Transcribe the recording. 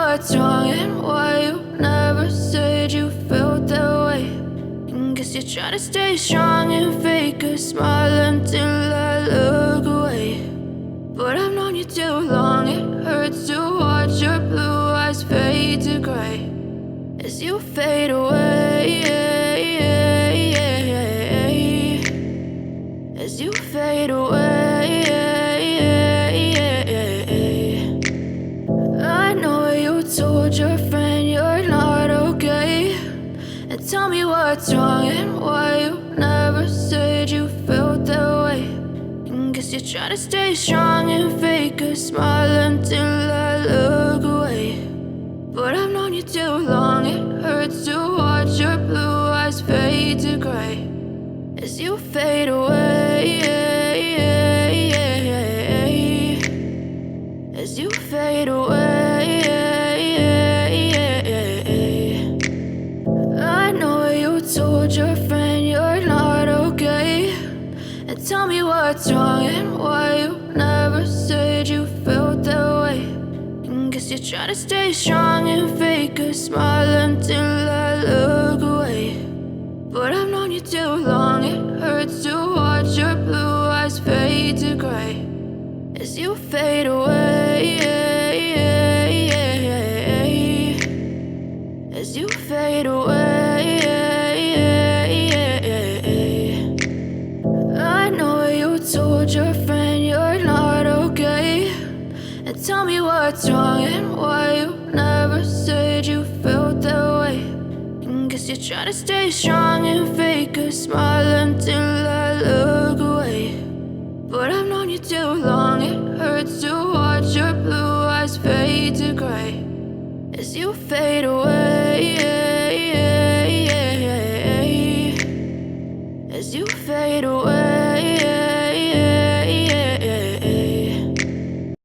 what's wrong and why you never said you felt that way. And guess you're trying to stay strong and fake a smile until I look away. But I've known you too long, it hurts to watch your blue eyes fade to gray as you fade away, as you fade away. I know you told your friend you're not okay, and tell me what's wrong and why you never said you felt that way. And guess you're trying to stay strong and fake a smile until I look away. But I've known you too long, it hurts to watch your blue eyes fade to gray as you fade away, as you fade away. I know you told your friend you're not okay, and tell me what's wrong and why you never said you felt that way. And guess you're trying to stay strong and fake a smile until I look away. But I've known you too long, it hurts to watch your blue eyes fade to gray as you fade away, as you fade away. I know you told your friend you're not okay, and tell me what's wrong and why you never said you felt that way. And guess you're trying to stay strong and fake a smile until I look away. But I've known you too long, it hurts to watch your blue eyes fade to gray as you fade away.